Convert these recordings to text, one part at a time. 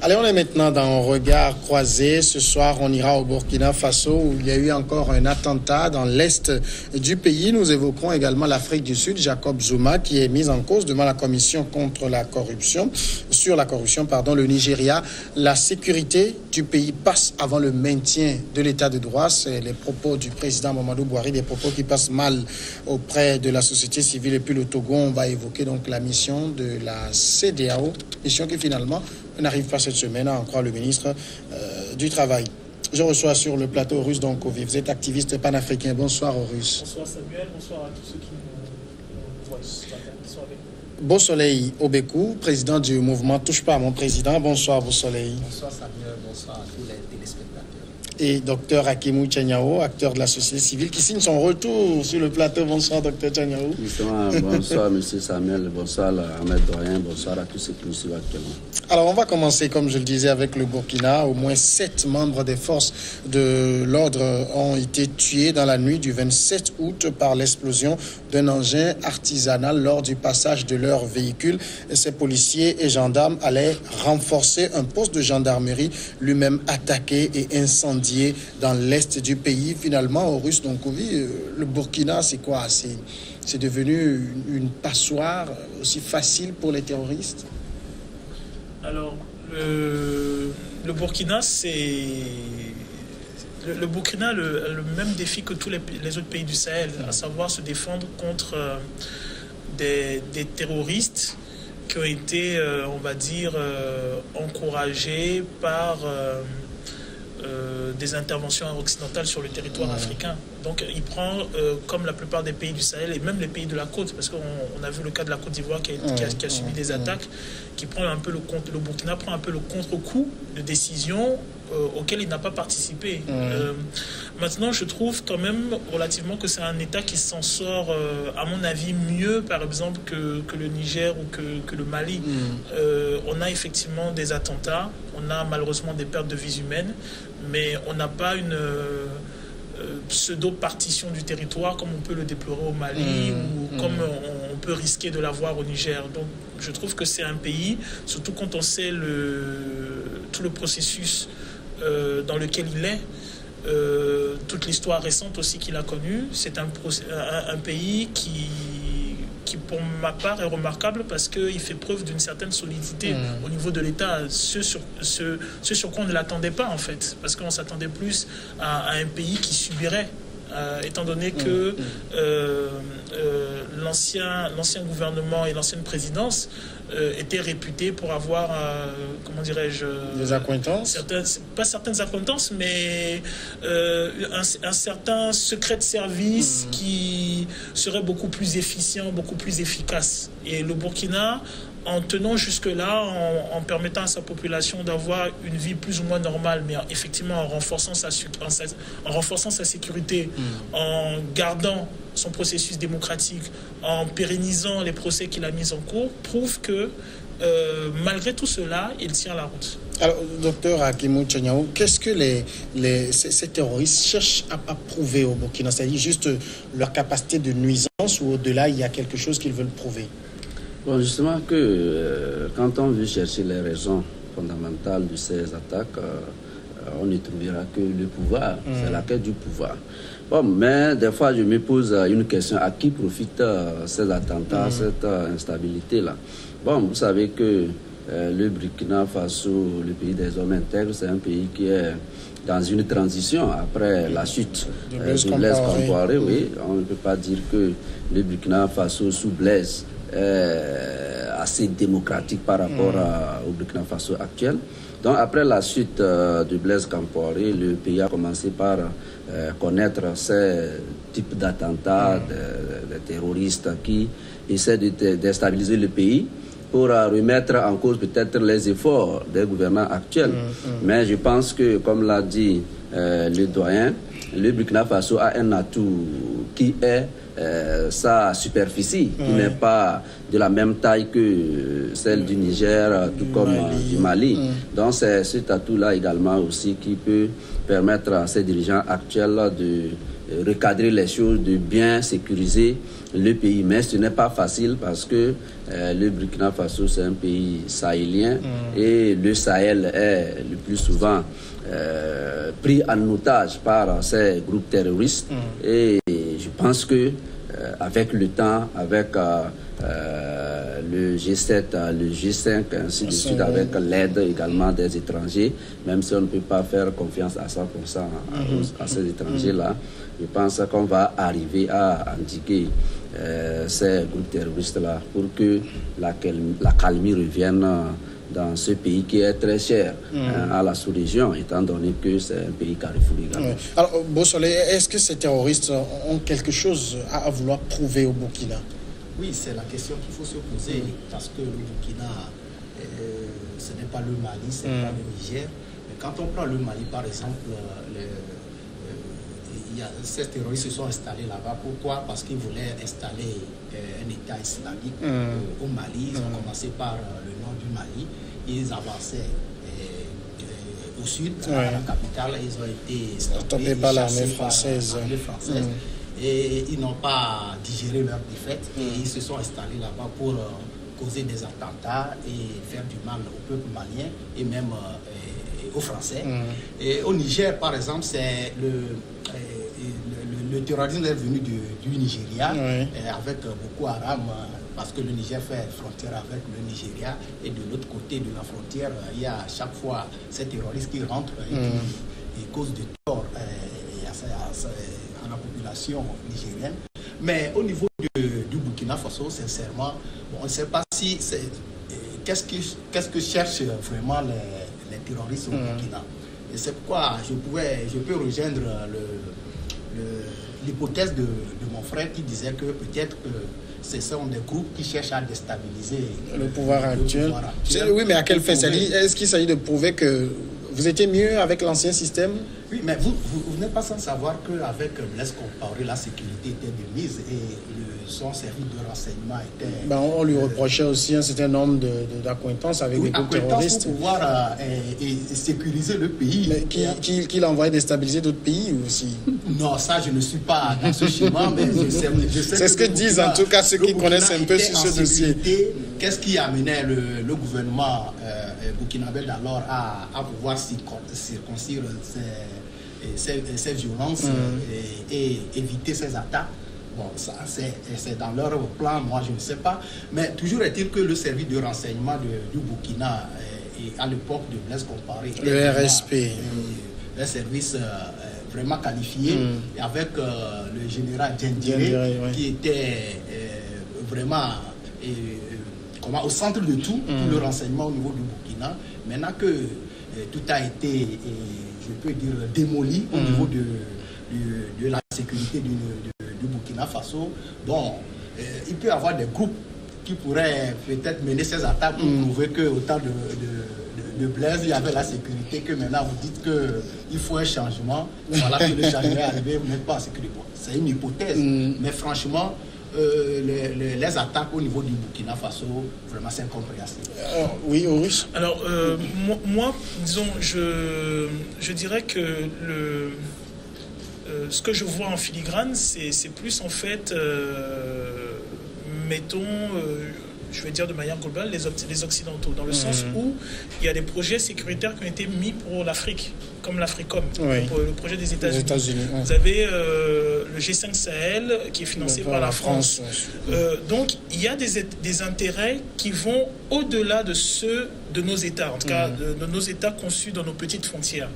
Allez, on est maintenant dans un regard croisé. Ce soir, on ira au Burkina Faso où il y a eu encore un attentat dans l'est du pays. Nous évoquerons également l'Afrique du Sud, Jacob Zuma, qui est mis en cause devant la commission contre la corruption. Sur la corruption, le Nigeria. La sécurité du pays passe avant le maintien de l'état de droit. C'est les propos du président Mamadou Bouhari, des propos qui passent mal auprès de la société civile. Et puis le Togo, on va évoquer donc la mission de la CEDEAO, mission qui finalement n'arrive pas cette semaine, à en croire le ministre du Travail. Je reçois sur le plateau Russe Donkovi. Vous êtes activiste panafricain. Bonsoir Russe. Bonsoir Samuel, bonsoir à tous ceux qui nous voient ce matin, qui sont avec nous. Beau Soleil Obekou, président du mouvement Touche pas à mon président. Bonsoir Beau Soleil. Bonsoir Samuel, bonsoir à tous les téléspectateurs. Et Dr Hakimou Tchaniao, acteur de la société civile, qui signe son retour sur le plateau. Bonsoir Dr Tchaniao. Bonsoir Monsieur Samuel, bonsoir Ahmed Doyen, bonsoir à tous ceux qui nous suivent actuellement. Alors on va commencer, comme je le disais, avec le Burkina. Au moins 7 membres des forces de l'ordre ont été tués dans la nuit du 27 août par l'explosion d'un engin artisanal lors du passage de leur véhicule. Ces policiers et gendarmes allaient renforcer un poste de gendarmerie, lui-même attaqué et incendié dans l'est du pays. Finalement, au Russe Donkovi, le Burkina, c'est quoi? C'est devenu une passoire aussi facile pour les terroristes? Alors, le Burkina, c'est... Le Burkina a le même défi que tous les autres pays du Sahel, à savoir se défendre contre des terroristes qui ont été, on va dire, encouragés par... des interventions occidentales sur le territoire africain. Donc il prend, comme la plupart des pays du Sahel et même les pays de la côte, parce qu'on a vu le cas de la Côte d'Ivoire qui a subi des attaques, qui prend un peu le Burkina prend un peu le contre-coup de décisions auxquelles il n'a pas participé. Maintenant, je trouve quand même relativement que c'est un État qui s'en sort, à mon avis, mieux, par exemple, que le Niger ou que le Mali. On a effectivement des attentats, on a malheureusement des pertes de vies humaines, mais on n'a pas une pseudo-partition du territoire comme on peut le déplorer au Mali ou comme on peut risquer de l'avoir au Niger. Donc je trouve que c'est un pays, surtout quand on sait tout le processus dans lequel il est, toute l'histoire récente aussi qu'il a connue, c'est un pays qui pour ma part est remarquable parce qu'il fait preuve d'une certaine solidité au niveau de l'État, ce sur quoi on ne l'attendait pas en fait, parce qu'on s'attendait plus à un pays qui subirait, étant donné que l'ancien gouvernement et l'ancienne présidence étaient réputés pour avoir, comment dirais-je... Des accointances, pas certaines accointances, mais un certain secret de service qui serait beaucoup plus efficient, beaucoup plus efficace. Et le Burkina, en tenant jusque-là, en permettant à sa population d'avoir une vie plus ou moins normale, mais effectivement en renforçant sa sécurité, en gardant son processus démocratique, en pérennisant les procès qu'il a mis en cours, prouve que malgré tout cela, il tient la route. Alors, docteur Hakimou Tchaniao, qu'est-ce que ces terroristes cherchent à prouver au Burkina? C'est-à-dire juste leur capacité de nuisance ou au-delà, il y a quelque chose qu'ils veulent prouver? Bon, justement que quand on veut chercher les raisons fondamentales de ces attaques, on ne trouvera que le pouvoir, c'est la quête du pouvoir. Bon, mais des fois je me pose une question, à qui profitent ces attentats, cette instabilité-là? Bon, vous savez que le Burkina Faso, le pays des hommes intègres, c'est un pays qui est dans une transition après la chute de Blaise Compaoré. Oui, on ne peut pas dire que le Burkina Faso sous Blaise assez démocratique par rapport au Burkina Faso actuel. Donc après la suite de Blaise Compaoré, le pays a commencé par connaître ces types d'attentats, de terroristes qui essaient de déstabiliser le pays pour remettre en cause peut-être les efforts des gouvernants actuels. Mais je pense que, comme l'a dit le doyen, le Burkina Faso a un atout qui est sa superficie, qui n'est pas de la même taille que celle du Niger, tout comme du Mali. Donc c'est cet atout-là également aussi qui peut permettre à ces dirigeants actuels de recadrer les choses, de bien sécuriser le pays. Mais ce n'est pas facile parce que le Burkina Faso, c'est un pays sahélien et le Sahel est le plus souvent pris en otage par ces groupes terroristes. Et je pense que avec le temps, avec le G7, le G5, ainsi de suite, avec l'aide également des étrangers, même si on ne peut pas faire confiance à 100% à ces étrangers-là, je pense qu'on va arriver à endiguer ces groupes terroristes-là pour que la calmie revienne dans ce pays qui est très cher à la sous-région, étant donné que c'est un pays carrefour également. Alors, Bossolé, est-ce que ces terroristes ont quelque chose à vouloir prouver au Burkina? Oui, c'est la question qu'il faut se poser, parce que le Burkina, ce n'est pas le Mali, ce n'est pas le Niger. Mais quand on prend le Mali, par exemple, ces terroristes se sont installés là-bas. Pourquoi? Parce qu'ils voulaient installer un État islamique au Mali. Ils ont commencé par le nord du Mali. Ils avançaient au sud, à la capitale. Ils ont été stoppés par l'armée française. Et ils n'ont pas digéré leur défaite. Et ils se sont installés là-bas pour causer des attentats et faire du mal au peuple malien et même aux Français. Et au Niger, par exemple, c'est le terrorisme est venu du Nigeria avec Boko Haram, parce que le Niger fait frontière avec le Nigeria, et de l'autre côté de la frontière, il y a à chaque fois ces terroristes qui rentrent et qui causent du tort à la population nigérienne. Mais au niveau du Burkina Faso, sincèrement, on ne sait pas si qu'est-ce que cherchent vraiment les terroristes au Burkina. Et c'est pourquoi je peux rejoindre l'hypothèse de mon frère qui disait que peut-être que ce sont des groupes qui cherchent à déstabiliser le pouvoir actuel. Oui, mais à quel fin? Est-ce qu'il s'agit de prouver que vous étiez mieux avec l'ancien système? Oui, mais vous n'êtes pas sans savoir qu'avec Blaise Compaoré, la sécurité était de mise et son service de renseignement était... On lui reprochait aussi un certain nombre d'accointances avec des groupes terroristes. Pour pouvoir sécuriser le pays. Mais qu'il envoyait déstabiliser d'autres pays aussi? Non, ça, je ne suis pas dans ce schéma, mais je sais c'est ce que disent en tout cas ceux qui connaissent un peu sur ce dossier. Qu'est-ce qui amenait le gouvernement burkinabé d'alors à pouvoir circoncire ces violences et éviter ces attaques? Bon, ça, c'est dans leur plan, moi je ne sais pas. Mais toujours est-il que le service de renseignement du Burkina, à l'époque de Blaise Compaoré, le RSP, un service vraiment qualifié, et avec le général Djendjere, qui était vraiment au centre de tout le renseignement au niveau du Burkina. Maintenant que tout a été, je peux dire, démoli au niveau de la sécurité du Burkina Faso, il peut y avoir des groupes qui pourraient peut-être mener ces attaques pour prouver qu'au temps de Blaise, il y avait la sécurité, que maintenant vous dites qu'il faut un changement. Voilà, que le changement est arrivé, vous n'êtes pas en sécurité. C'est une hypothèse, mais franchement, les attaques au niveau du Burkina Faso, vraiment c'est incompréhensible. Oui, Horus. Alors, moi, disons, je dirais que ce que je vois en filigrane, c'est plus en fait, je vais dire de manière globale, les Occidentaux, dans le sens où il y a des projets sécuritaires qui ont été mis pour l'Afrique, comme l'Africom, pour le projet des États-Unis. Vous avez le G5 Sahel qui est financé par la France. Donc, il y a des intérêts qui vont au-delà de ceux de nos États, en tout cas de nos États conçus dans nos petites frontières.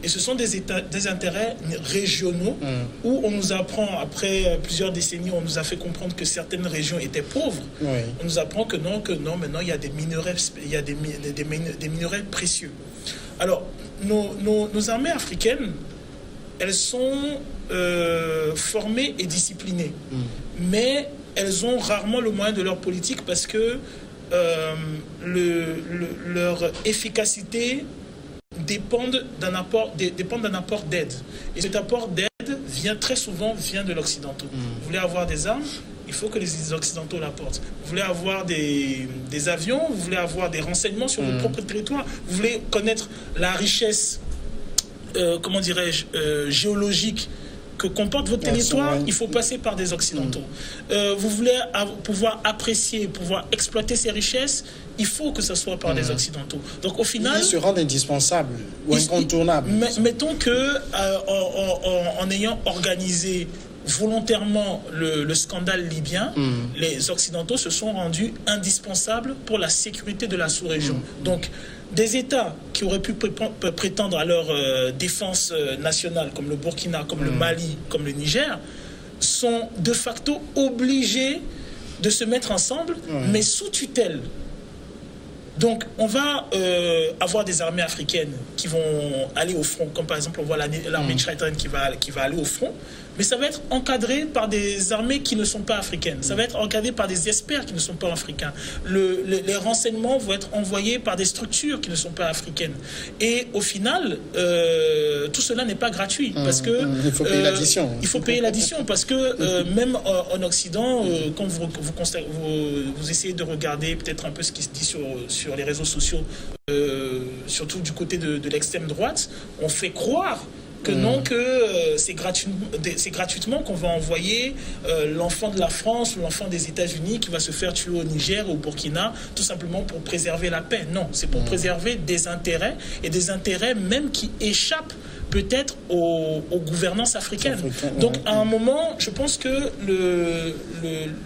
Et ce sont des intérêts régionaux où on nous apprend, après plusieurs décennies, on nous a fait comprendre que certaines régions étaient pauvres. On nous apprend que non, maintenant il y a des minerais, des minerais précieux. Alors, nos armées africaines, elles sont formées et disciplinées. Mais elles ont rarement le moyen de leur politique parce que leur efficacité dépendent d'un apport d'aide. Et cet apport d'aide très souvent vient de l'Occidentaux. Vous voulez avoir des armes, il faut que les Occidentaux l'apportent. Vous voulez avoir des avions, vous voulez avoir des renseignements sur votre propre territoire, vous voulez connaître la richesse, géologique que comporte votre territoire, il faut passer par des Occidentaux. Vous voulez pouvoir apprécier, pouvoir exploiter ces richesses, il faut que ce soit par des Occidentaux. Donc au final... Ils se rendent indispensables ou incontournables. Mettons que en ayant organisé volontairement le scandale libyen, les Occidentaux se sont rendus indispensables pour la sécurité de la sous-région. Donc, des États qui auraient pu prétendre à leur défense nationale, comme le Burkina, comme le Mali, comme le Niger, sont de facto obligés de se mettre ensemble, mais sous tutelle. Donc, on va avoir des armées africaines qui vont aller au front, comme par exemple, on voit l'armée tchadienne qui va aller au front, mais ça va être encadré par des armées qui ne sont pas africaines. Ça va être encadré par des experts qui ne sont pas africains. Les renseignements vont être envoyés par des structures qui ne sont pas africaines. Et au final, tout cela n'est pas gratuit, parce que... il faut payer l'addition. Il faut payer l'addition, parce que même en Occident, quand vous essayez de regarder peut-être un peu ce qui se dit sur les réseaux sociaux, surtout du côté de l'extrême droite, on fait croire que non, que c'est gratuitement qu'on va envoyer l'enfant de la France ou l'enfant des États-Unis qui va se faire tuer au Niger ou au Burkina, tout simplement pour préserver la paix. Non, c'est pour préserver des intérêts, et des intérêts même qui échappent peut-être aux gouvernances africaines. Donc, à un moment, je pense que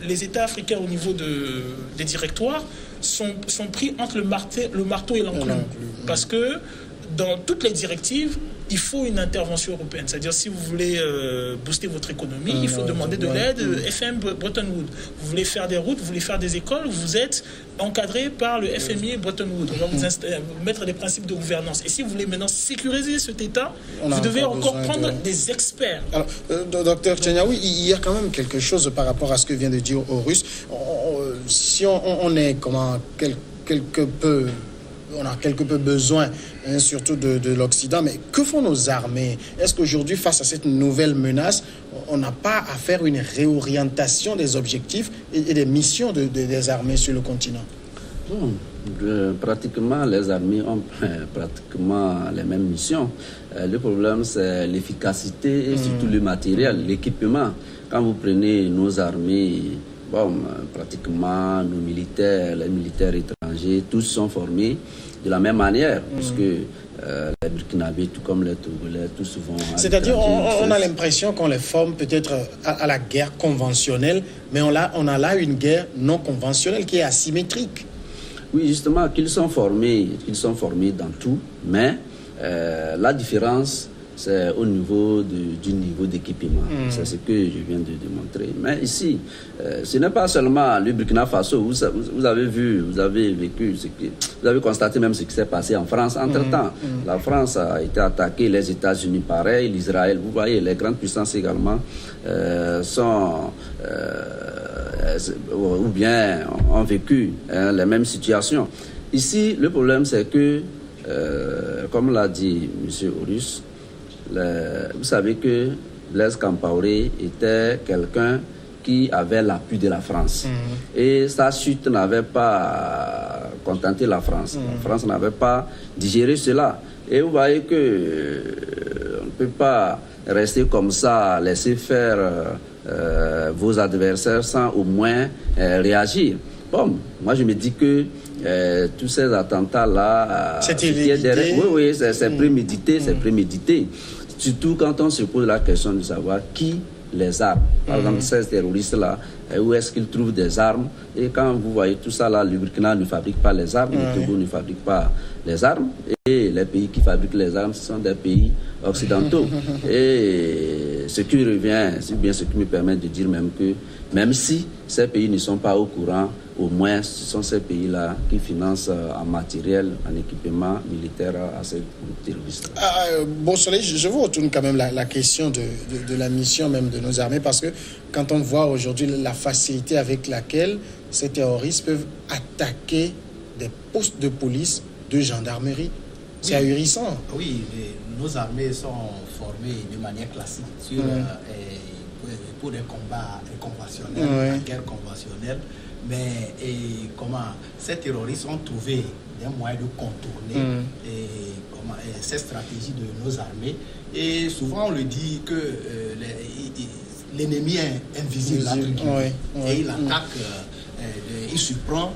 les États africains au niveau des directoires sont pris entre le marteau et l'enclume. Parce que dans toutes les directives, il faut une intervention européenne. C'est-à-dire, si vous voulez booster votre économie, il faut demander de l'aide FM Bretton Woods. Vous voulez faire des routes, vous voulez faire des écoles, vous êtes encadré par le FMI et Bretton Woods. On va vous mettre des principes de gouvernance. Et si vous voulez maintenant sécuriser cet État, vous devez encore prendre des experts. Alors, docteur Tchenyaoui, il y a quand même quelque chose par rapport à ce que vient de dire Horus. Si on est quelque peu... On a quelque peu besoin, surtout de l'Occident. Mais que font nos armées? Est-ce qu'aujourd'hui, face à cette nouvelle menace, on n'a pas à faire une réorientation des objectifs et des missions des armées sur le continent? Pratiquement, les armées ont pratiquement les mêmes missions. Le problème, c'est l'efficacité et surtout le matériel, l'équipement. Quand vous prenez nos armées... pratiquement nos militaires, les militaires étrangers, tous sont formés de la même manière, puisque les Burkinabés, tout comme les Togolais, tout souvent... C'est-à-dire, on a l'impression qu'on les forme peut-être à la guerre conventionnelle, mais on a là une guerre non conventionnelle qui est asymétrique. Oui, justement, qu'ils sont formés dans tout, mais la différence... c'est au niveau du niveau d'équipement. C'est ce que je viens de démontrer. Mais ici, ce n'est pas seulement le Burkina Faso. Vous avez vu, vous avez vécu, vous avez constaté même ce qui s'est passé en France. Entre-temps, la France a été attaquée, les États-Unis pareil, l'Israël. Vous voyez, les grandes puissances également sont... ou bien ont vécu les mêmes situations. Ici, le problème, c'est que, comme l'a dit M. Horus, vous savez que Blaise Compaoré était quelqu'un qui avait l'appui de la France. Et sa chute n'avait pas contenté la France. La France n'avait pas digéré cela. Et vous voyez que on ne peut pas rester comme ça, laisser faire vos adversaires sans au moins réagir. Bon, moi je me dis que tous ces attentats-là... Oui, c'est prémédité, c'est prémédité. Surtout quand on se pose la question de savoir qui les arme. Par exemple, ces terroristes-là, où est-ce qu'ils trouvent des armes? Et quand vous voyez tout ça, là, le Burkina ne fabrique pas les armes, le Togo ne fabrique pas les armes. Et les pays qui fabriquent les armes, ce sont des pays occidentaux. Et ce qui revient, c'est bien ce qui me permet de dire même que, même si ces pays ne sont pas au courant, au moins ce sont ces pays-là qui financent en matériel, en équipement militaire à ces groupes terroristes. Beausoleil, je vous retourne quand même la question de la mission même de nos armées, parce que quand on voit aujourd'hui la facilité avec laquelle ces terroristes peuvent attaquer des postes de police, de gendarmerie, C'est ahurissant. Oui, nos armées sont formées de manière classique pour des combats conventionnels, la guerre conventionnelle. Mais ces terroristes ont trouvé des moyens de contourner ces stratégies de nos armées. Et souvent on le dit que l'ennemi est invisible et il attaque, il surprend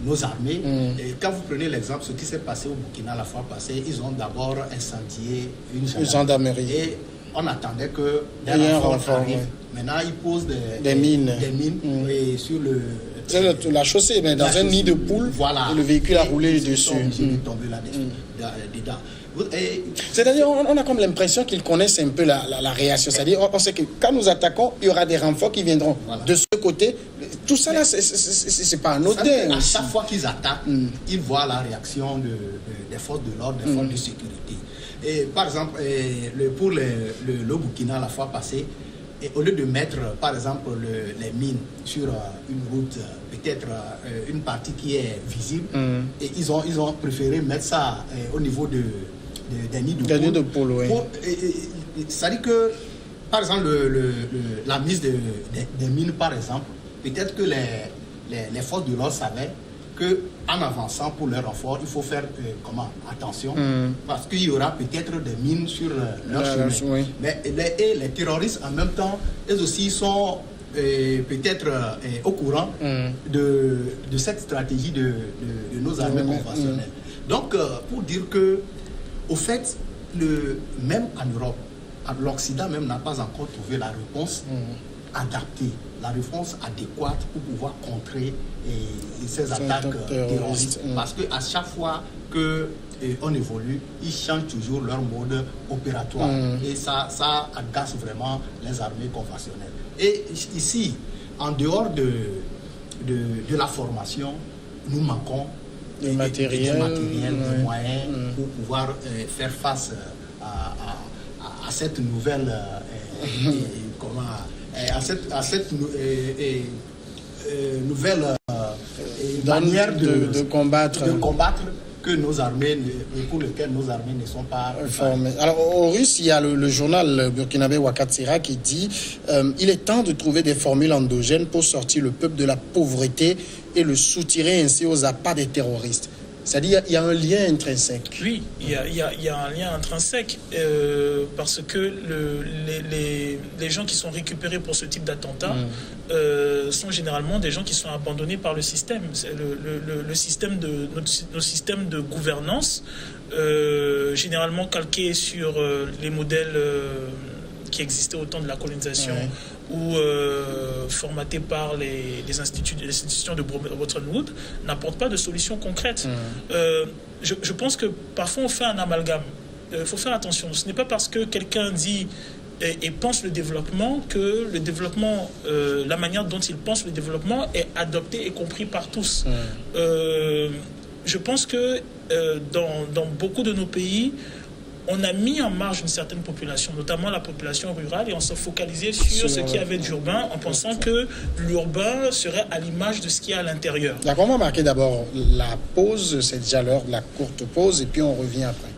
nos armées. Et quand vous prenez l'exemple, ce qui s'est passé au Burkina la fois passée, ils ont d'abord incendié une gendarmerie. Et on attendait que des renforts arrivent. Maintenant, ils posent des mines et sur la chaussée, mais dans un nid de poule, et le véhicule a roulé dessus. C'est-à-dire, on a comme l'impression qu'ils connaissent un peu la réaction. C'est-à-dire, on sait que quand nous attaquons, il y aura des renforts qui viendront de ce côté. Tout ça là, c'est pas anodin. À chaque fois qu'ils attaquent, ils voient la réaction des forces de l'ordre, des forces de sécurité. Et par exemple, pour le Burkina la fois passée, et au lieu de mettre, par exemple, les mines sur une route, peut-être une partie qui est visible, et ils ont préféré mettre ça au niveau des nids de poule. C'est-à-dire que, par exemple, la mise des mines, par exemple, peut-être que les forces de l'ordre savaient qu'en avançant pour leur renfort, il faut faire attention, parce qu'il y aura peut-être des mines sur leur chemin. Mais les terroristes, en même temps, eux aussi sont peut-être au courant de cette stratégie de nos armées conventionnelles. Donc, pour dire que, au fait, même en Europe, l'Occident même n'a pas encore trouvé la réponse adaptée, la réponse adéquate pour pouvoir contrer ces attaques terroristes. Parce qu'à chaque fois qu'on évolue, ils changent toujours leur mode opératoire. Et ça agace vraiment les armées conventionnelles. Et ici, en dehors de la formation, nous manquons de matériel, de moyens pour pouvoir faire face à cette nouvelle à cette nouvelle manière de combattre que nos armées, pour lesquelles nos armées ne sont pas formées. Alors, au russe, il y a le journal burkinabé Wakatsira qui dit il est temps de trouver des formules endogènes pour sortir le peuple de la pauvreté et le soutirer ainsi aux appâts des terroristes. C'est-à-dire qu'il y a un lien intrinsèque. Oui, il y a un lien intrinsèque parce que les gens qui sont récupérés pour ce type d'attentat sont généralement des gens qui sont abandonnés par le système. C'est le système nos systèmes de gouvernance, généralement calqués sur les modèles qui existaient au temps de la colonisation, ou formatés par les institutions de Bretton Woods, n'apportent pas de solutions concrètes. Je pense que parfois on fait un amalgame. Il faut faire attention. Ce n'est pas parce que quelqu'un dit et pense le développement que le développement, la manière dont il pense le développement est adopté et compris par tous. Je pense que dans beaucoup de nos pays, on a mis en marge une certaine population, notamment la population rurale, et on s'est focalisé sur ce qu'il y avait d'urbain en pensant que l'urbain serait à l'image de ce qu'il y a à l'intérieur. D'accord, on va marquer d'abord la pause, c'est déjà l'heure de la courte pause, et puis on revient après.